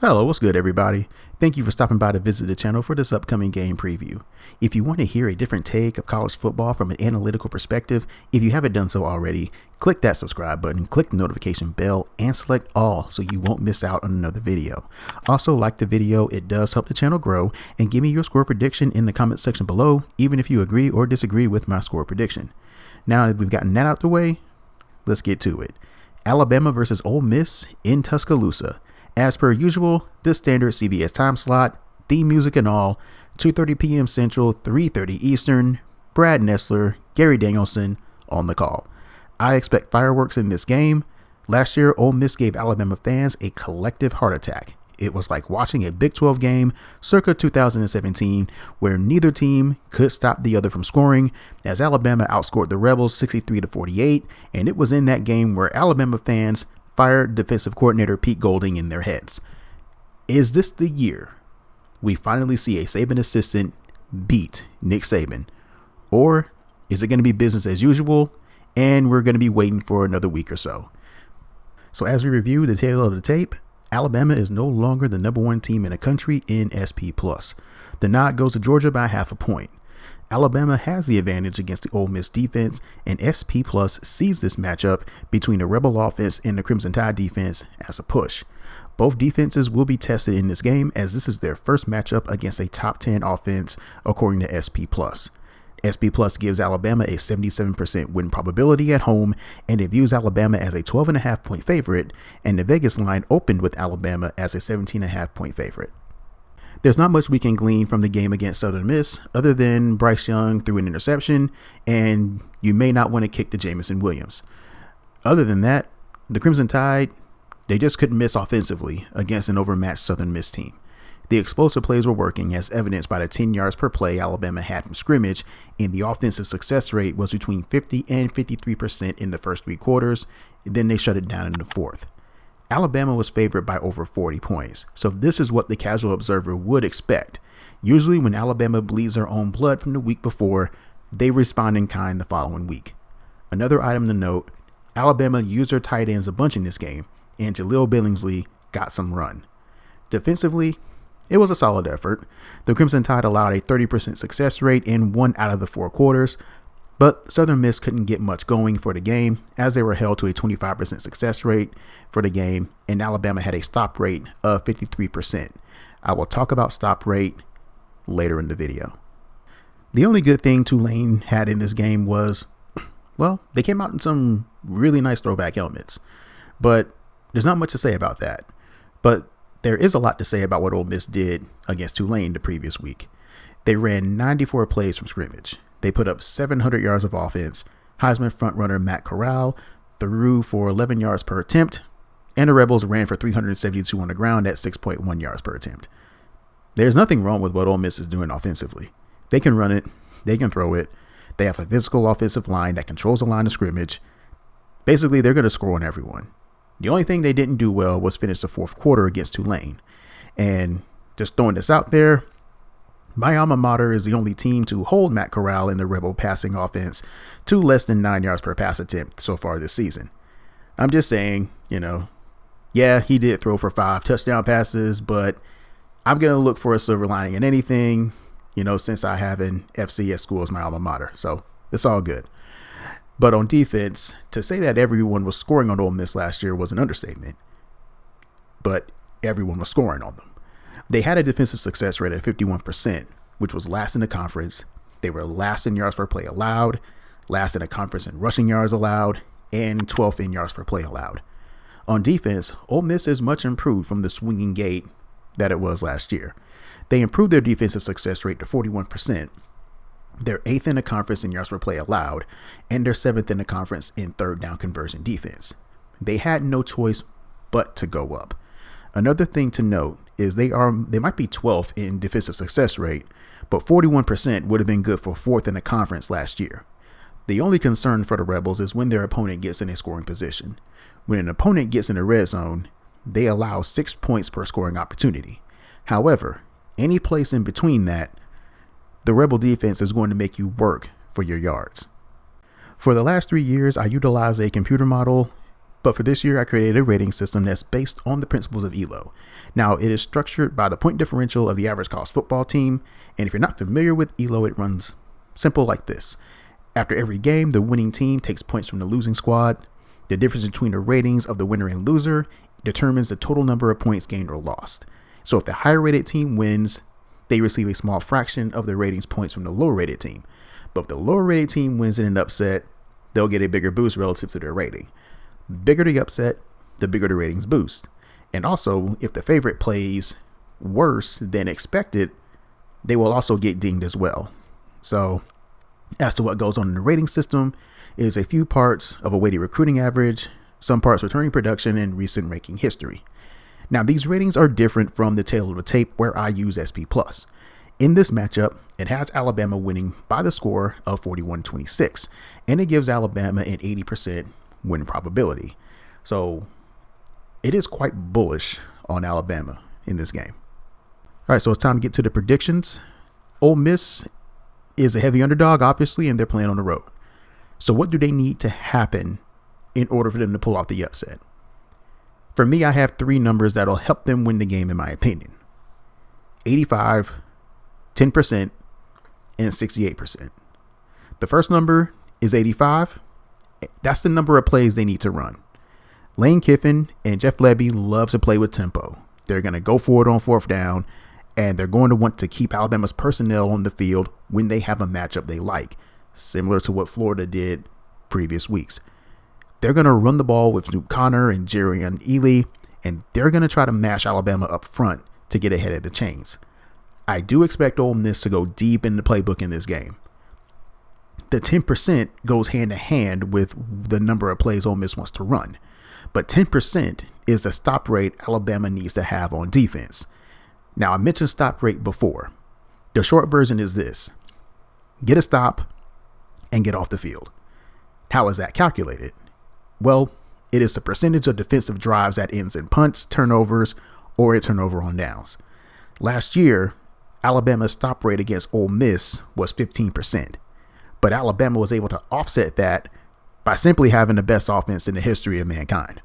Hello, what's good, everybody? Thank you for stopping by to visit the channel for this upcoming game preview. If you want to hear a different take of college football from an analytical perspective, if you haven't done so already, click that subscribe button, click the notification bell, and select all so you won't miss out on another video. Also, like the video, it does help the channel grow, and give me your score prediction in the comment section below, even if you agree or disagree with my score prediction. Now that we've gotten that out the way, let's get to it. Alabama versus Ole Miss in Tuscaloosa. As per usual, the standard CBS time slot, theme music and all, 2:30 p.m. Central, 3:30 Eastern, Brad Nessler, Gary Danielson on the call. I expect fireworks in this game. Last year, Ole Miss gave Alabama fans a collective heart attack. It was like watching a Big 12 game circa 2017 where neither team could stop the other from scoring, as Alabama outscored the Rebels 63-48, and it was in that game where Alabama fans fired defensive coordinator Pete Golding in their heads. Is this the year we finally see a Saban assistant beat Nick Saban? Or is it going to be business as usual and we're going to be waiting for another week or so? So as we review the tail of the tape, Alabama is no longer the #1 team in the country in SP+. The nod goes to Georgia by half a point. Alabama has the advantage against the Ole Miss defense, and SP Plus sees this matchup between the Rebel offense and the Crimson Tide defense as a push. Both defenses will be tested in this game, as this is their first matchup against a top 10 offense according to SP Plus. SP Plus gives Alabama a 77% win probability at home, and it views Alabama as a 12.5 point favorite, and the Vegas line opened with Alabama as a 17.5 point favorite. There's not much we can glean from the game against Southern Miss other than Bryce Young threw an interception, and you may not want to kick to Jamison Williams. Other than that, the Crimson Tide, they just couldn't miss offensively against an overmatched Southern Miss team. The explosive plays were working, as evidenced by the 10 yards per play Alabama had from scrimmage, and the offensive success rate was between 50 and 53% in the first three quarters, and then they shut it down in the fourth. Alabama was favored by over 40 points, so this is what the casual observer would expect. Usually when Alabama bleeds their own blood from the week before, they respond in kind the following week. Another item to note, Alabama used their tight ends a bunch in this game, and Jaleel Billingsley got some run. Defensively, it was a solid effort. The Crimson Tide allowed a 30% success rate in 1 out of the 4 quarters, but Southern Miss couldn't get much going for the game, as they were held to a 25% success rate for the game, and Alabama had a stop rate of 53%. I will talk about stop rate later in the video. The only good thing Tulane had in this game was, well, they came out in some really nice throwback helmets, but there's not much to say about that. But there is a lot to say about what Ole Miss did against Tulane the previous week. They ran 94 plays from scrimmage. They put up 700 yards of offense. Heisman frontrunner Matt Corral threw for 11 yards per attempt, and the Rebels ran for 372 on the ground at 6.1 yards per attempt. There's nothing wrong with what Ole Miss is doing offensively. They can run it. They can throw it. They have a physical offensive line that controls the line of scrimmage. Basically, they're going to score on everyone. The only thing they didn't do well was finish the fourth quarter against Tulane. And just throwing this out there, my alma mater is the only team to hold Matt Corral in the Rebel passing offense to less than 9 yards per pass attempt so far this season. I'm just saying, yeah, he did throw for 5 touchdown passes, but I'm going to look for a silver lining in anything, since I have an FC at school as my alma mater. So it's all good. But on defense, to say that everyone was scoring on Ole Miss last year was an understatement. But everyone was scoring on them. They had a defensive success rate of 51%, which was last in the conference. They were last in yards per play allowed, last in the conference in rushing yards allowed, and 12th in yards per play allowed. On defense, Ole Miss is much improved from the swinging gate that it was last year. They improved their defensive success rate to 41%. They're 8th in the conference in yards per play allowed, and they're 7th in the conference in third down conversion defense. They had no choice but to go up. Another thing to note is they might be 12th in defensive success rate, but 41% would have been good for 4th in the conference last year. The only concern for the Rebels is when their opponent gets in a scoring position. When an opponent gets in the red zone, they allow 6 points per scoring opportunity. However, any place in between that, the Rebel defense is going to make you work for your yards. For the last 3 years, I utilized a computer model But for this year, I created a rating system that's based on the principles of Elo. Now, it is structured by the point differential of the average college football team. And if you're not familiar with Elo, it runs simple like this. After every game, the winning team takes points from the losing squad. The difference between the ratings of the winner and loser determines the total number of points gained or lost. So if the higher rated team wins, they receive a small fraction of the ratings points from the lower rated team. But if the lower rated team wins in an upset, they'll get a bigger boost relative to their rating. Bigger the upset, the bigger the ratings boost. And also, if the favorite plays worse than expected, they will also get dinged as well. So as to what goes on in the rating system is a few parts of a weighted recruiting average, some parts returning production, and recent ranking history. Now, these ratings are different from the tail of the tape where I use SP+. In this matchup, it has Alabama winning by the score of 41-26, and it gives Alabama an 80% win probability. So it is quite bullish on Alabama in this game. All right, so it's time to get to the predictions. Ole Miss is a heavy underdog, obviously, and they're playing on the road. So what do they need to happen in order for them to pull off the upset? For me, I have three numbers that'll help them win the game, in my opinion. 85, 10%, and 68%. The first number is 85. That's the number of plays they need to run. Lane Kiffin and Jeff Lebby love to play with tempo. They're going to go for it on fourth down, and they're going to want to keep Alabama's personnel on the field when they have a matchup they like, similar to what Florida did previous weeks. They're going to run the ball with Snoop Connor and Jerry and Ely, and they're going to try to mash Alabama up front to get ahead of the chains. I do expect Ole Miss to go deep in the playbook in this game. The 10% goes hand in hand with the number of plays Ole Miss wants to run. But 10% is the stop rate Alabama needs to have on defense. Now, I mentioned stop rate before. The short version is this: get a stop and get off the field. How is that calculated? Well, it is the percentage of defensive drives that ends in punts, turnovers, or a turnover on downs. Last year, Alabama's stop rate against Ole Miss was 15%. But Alabama was able to offset that by simply having the best offense in the history of mankind.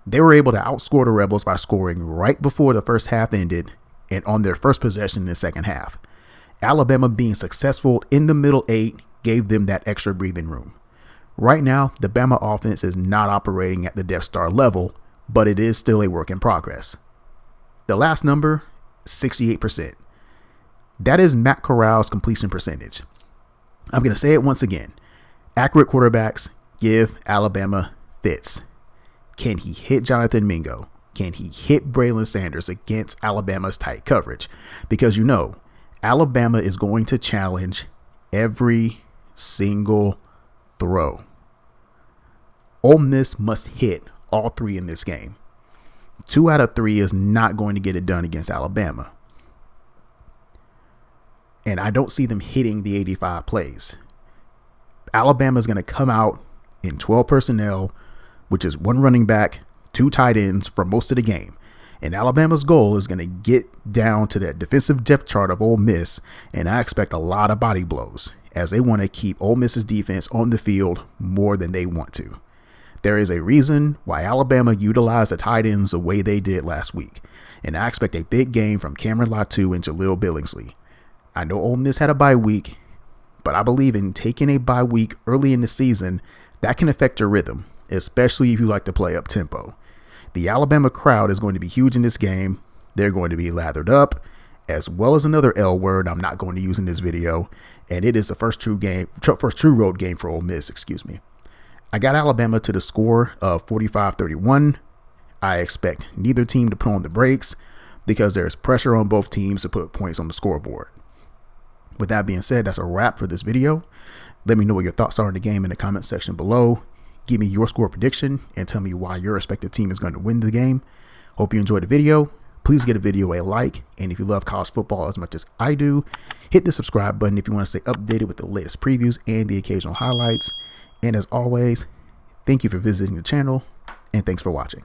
They were able to outscore the Rebels by scoring right before the first half ended and on their first possession in the second half. Alabama being successful in the middle eight gave them that extra breathing room. Right now, the Bama offense is not operating at the Death Star level, but it is still a work in progress. The last number, 68%. That is Matt Corral's completion percentage. I'm going to say it once again. Accurate quarterbacks give Alabama fits. Can he hit Jonathan Mingo? Can he hit Braylon Sanders against Alabama's tight coverage? Because you know, Alabama is going to challenge every single throw. Ole Miss must hit all three in this game. 2 out of 3 is not going to get it done against Alabama. And I don't see them hitting the 85 plays. Alabama is going to come out in 12 personnel, which is 1 running back, 2 tight ends for most of the game. And Alabama's goal is going to get down to that defensive depth chart of Ole Miss, and I expect a lot of body blows as they want to keep Ole Miss's defense on the field more than they want to. There is a reason why Alabama utilized the tight ends the way they did last week, and I expect a big game from Cameron Latu and Jaleel Billingsley. I know Ole Miss had a bye week, but I believe in taking a bye week early in the season. That can affect your rhythm, especially if you like to play up tempo. The Alabama crowd is going to be huge in this game. They're going to be lathered up, as well as another L word I'm not going to use in this video, and it is the first true road game for Ole Miss, I got Alabama to the score of 45-31. I expect neither team to put on the brakes because there's pressure on both teams to put points on the scoreboard. With that being said, that's a wrap for this video. Let me know what your thoughts are in the game in the comment section below. Give me your score prediction and tell me why your respective team is going to win the game. Hope you enjoyed the video. Please give the video a like. And if you love college football as much as I do, hit the subscribe button if you want to stay updated with the latest previews and the occasional highlights. And as always, thank you for visiting the channel and thanks for watching.